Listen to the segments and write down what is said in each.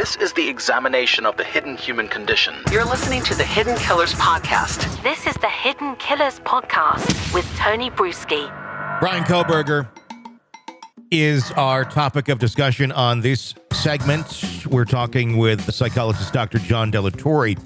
This is the examination of the hidden human condition. You're listening to the Hidden Killers Podcast. This is the Hidden Killers Podcast with Tony Brueski. Brian Kohberger is our topic of discussion on this segment. We're talking with the psychologist Dr. John Delatorre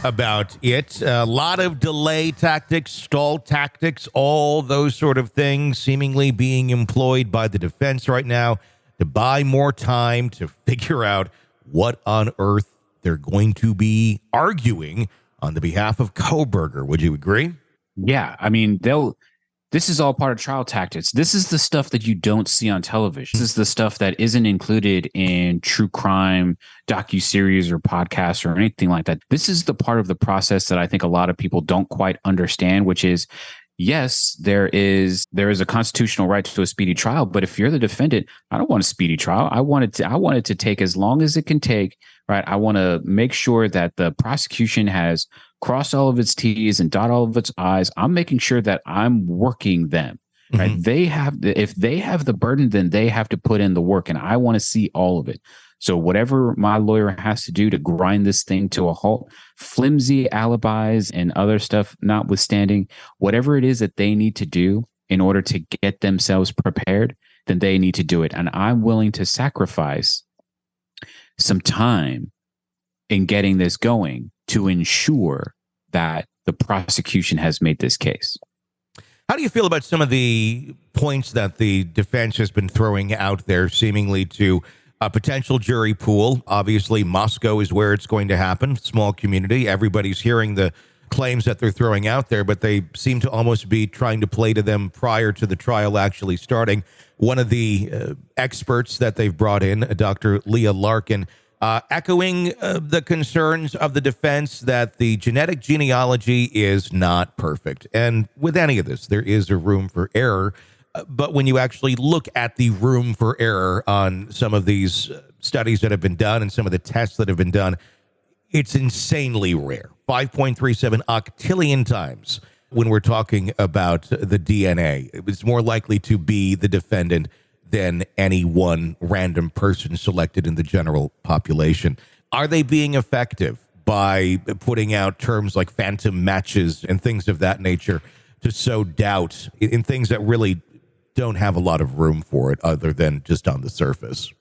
about it. A lot of delay tactics, stall tactics, all those sort of things seemingly being employed by the defense right now to buy more time to figure out what on earth they're going to be arguing on the behalf of Kohberger. Would you agree? Yeah, I mean, this is all part of trial tactics. This is the stuff that you don't see on television. This is the stuff that isn't included in true crime docuseries or podcasts or anything like that. This is the part of the process that I think a lot of people don't quite understand, which is, yes, there is a constitutional right to a speedy trial, but if you're the defendant, I don't want a speedy trial. I want it to take as long as it can take, right? I want to make sure that the prosecution has crossed all of its T's and dot all of its I's. I'm making sure that I'm working them, right? Mm-hmm. If they have the burden, then they have to put in the work, and I want to see all of it. So whatever my lawyer has to do to grind this thing to a halt, flimsy alibis and other stuff notwithstanding, whatever it is that they need to do in order to get themselves prepared, then they need to do it. And I'm willing to sacrifice some time in getting this going to ensure that the prosecution has made this case. How do you feel about some of the points that the defense has been throwing out there, seemingly to a potential jury pool? Obviously, Moscow is where it's going to happen. Small community. Everybody's hearing the claims that they're throwing out there, but they seem to almost be trying to play to them prior to the trial actually starting. One of the experts that they've brought in, Dr. Leah Larkin, echoing the concerns of the defense that the genetic genealogy is not perfect. And with any of this, there is a room for error. But when you actually look at the room for error on some of these studies that have been done and some of the tests that have been done, it's insanely rare. 5.37 octillion times when we're talking about the DNA. It was more likely to be the defendant than any one random person selected in the general population. Are they being effective by putting out terms like phantom matches and things of that nature to sow doubt in things that really don't have a lot of room for it other than just on the surface?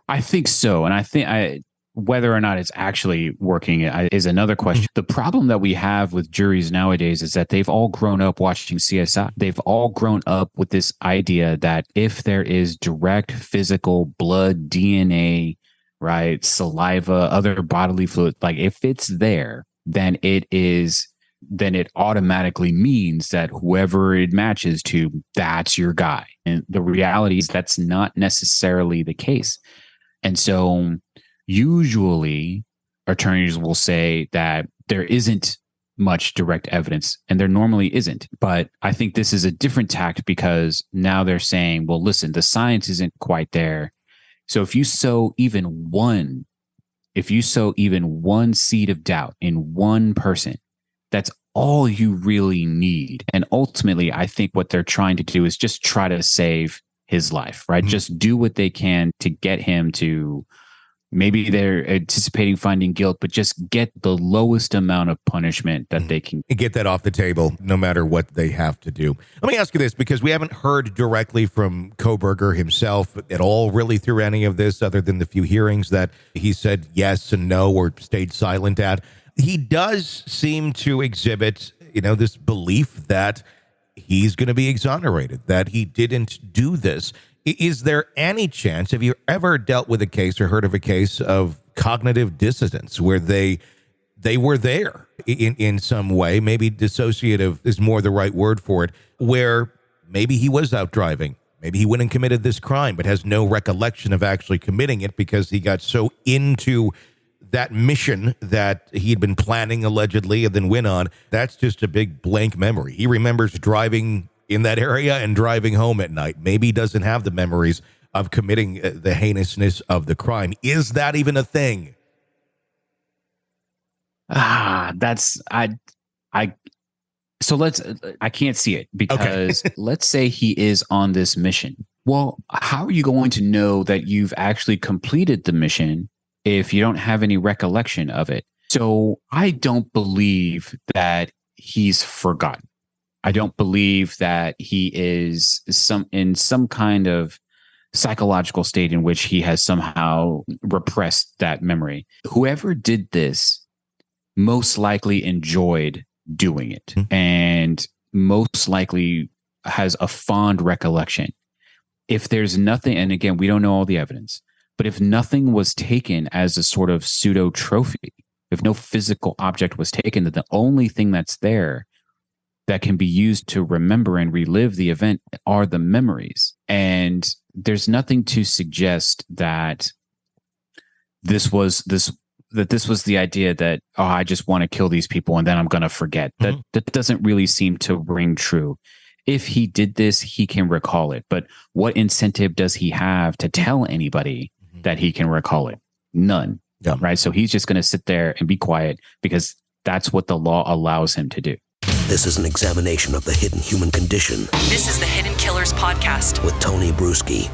I think so. And I think whether or not it's actually working is another question. The problem that we have with juries nowadays is that they've all grown up watching CSI. They've all grown up with this idea that if there is direct physical blood, DNA, right, saliva, other bodily fluid, like if it's there, then it automatically means that whoever it matches to, that's your guy. And the reality is that's not necessarily the case. And so usually attorneys will say that there isn't much direct evidence, and there normally isn't. But I think this is a different tact because now they're saying, well, listen, the science isn't quite there. So if you sow even one seed of doubt in one person, that's all you really need. And ultimately, I think what they're trying to do is just try to save his life, right? Mm-hmm. Just do what they can to get him to, maybe they're anticipating finding guilt, but just get the lowest amount of punishment that they can. Get that off the table, no matter what they have to do. Let me ask you this, because we haven't heard directly from Kohberger himself at all, really, through any of this, other than the few hearings that he said yes and no or stayed silent at. He does seem to exhibit, this belief that he's going to be exonerated, that he didn't do this. Is there any chance, have you ever dealt with a case or heard of a case of cognitive dissonance where they were there in some way, maybe dissociative is more the right word for it, where maybe he was out driving, maybe he went and committed this crime, but has no recollection of actually committing it because he got so into that mission that he'd been planning allegedly and then went on. That's just a big blank memory. He remembers driving in that area and driving home at night. Maybe he doesn't have the memories of committing the heinousness of the crime. Is that even a thing? So I can't see it because let's say he is on this mission. Well, how are you going to know that you've actually completed the mission if you don't have any recollection of it. So I don't believe that he's forgotten. I don't believe that he is in some kind of psychological state in which he has somehow repressed that memory. Whoever did this most likely enjoyed doing it and most likely has a fond recollection. If there's nothing, and again, we don't know all the evidence, but if nothing was taken as a sort of pseudo trophy, if no physical object was taken, then the only thing that's there that can be used to remember and relive the event are the memories. And there's nothing to suggest that this was the idea that, oh, I just want to kill these people and then I'm going to forget. That doesn't really seem to ring true. If he did this, he can recall it. But what incentive does he have to tell anybody that he can recall it? None. Yeah. Right. So he's just going to sit there and be quiet because that's what the law allows him to do. This is an examination of the hidden human condition This is the Hidden Killers Podcast with Tony Brueski.